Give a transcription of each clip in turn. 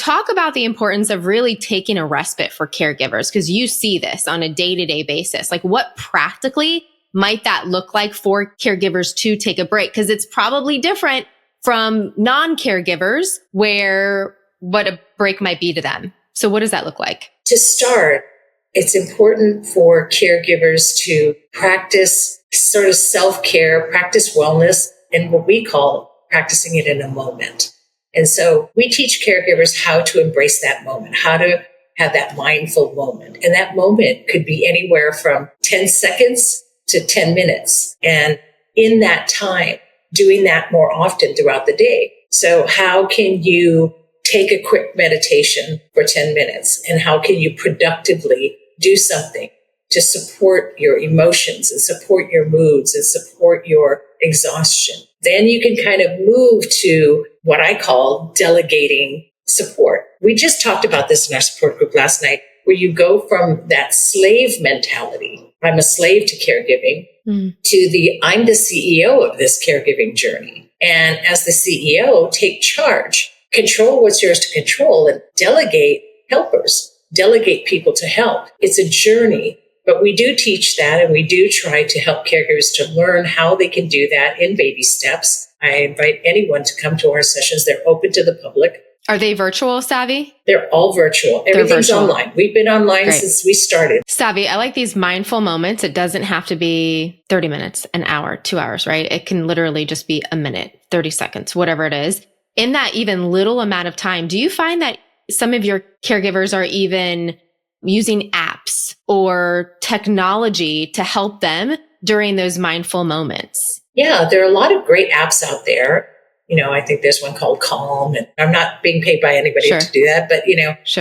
talk about the importance of really taking a respite for caregivers, because you see this on a day-to-day basis. Like, what practically might that look like for caregivers to take a break? Because it's probably different from non-caregivers where what a break might be to them. So what does that look like? To start, it's important for caregivers to practice sort of self-care, practice wellness, and what we call practicing it in a moment. And so we teach caregivers how to embrace that moment, how to have that mindful moment. And that moment could be anywhere from 10 seconds to 10 minutes. And in that time, doing that more often throughout the day. So how can you take a quick meditation for 10 minutes? And how can you productively do something to support your emotions and support your moods and support your exhaustion? Then you can kind of move to what I call delegating support. We just talked about this in our support group last night, where you go from that slave mentality, I'm a slave to caregiving, to the I'm the CEO of this caregiving journey. And as the CEO, take charge, control what's yours to control, and delegate helpers, delegate people to help. It's a journey, but we do teach that, and we do try to help caregivers to learn how they can do that in baby steps. I invite anyone to come to our sessions. They're open to the public. Are they virtual, Savy? They're all virtual. Everything's online. We've been online since we started. Savy, I like these mindful moments. It doesn't have to be 30 minutes, an hour, 2 hours, right? It can literally just be a minute, 30 seconds, whatever it is. In that even little amount of time, do you find that some of your caregivers are even using apps or technology to help them during those mindful moments? Yeah, there are a lot of great apps out there. You know, I think there's one called Calm, and I'm not being paid by anybody to do that, but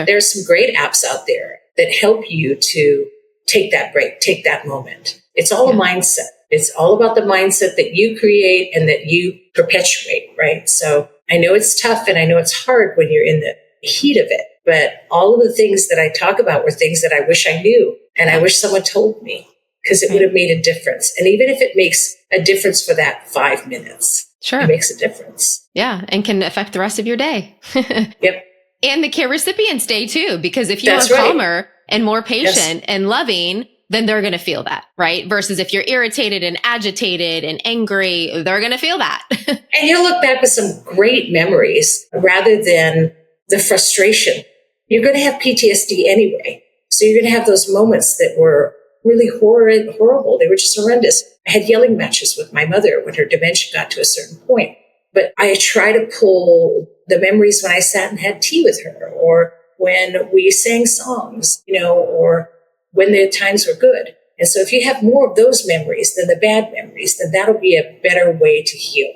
there's some great apps out there that help you to take that break, take that moment. It's all a mindset. It's all about the mindset that you create and that you perpetuate, right? So I know it's tough and I know it's hard when you're in the heat of it, but all of the things that I talk about were things that I wish I knew and I wish someone told me, because it would have made a difference. And even if it makes a difference for that 5 minutes, it makes a difference. Yeah. And can affect the rest of your day. Yep. And the care recipient's day too, because if you're calmer and more patient and loving, then they're going to feel that, right? Versus if you're irritated and agitated and angry, they're going to feel that. And you'll look back with some great memories rather than the frustration. You're going to have PTSD anyway. So you're going to have those moments that were really horrible. They were just horrendous. I had yelling matches with my mother when her dementia got to a certain point. But I try to pull the memories when I sat and had tea with her, or when we sang songs, or when the times were good. And so if you have more of those memories than the bad memories, then that'll be a better way to heal.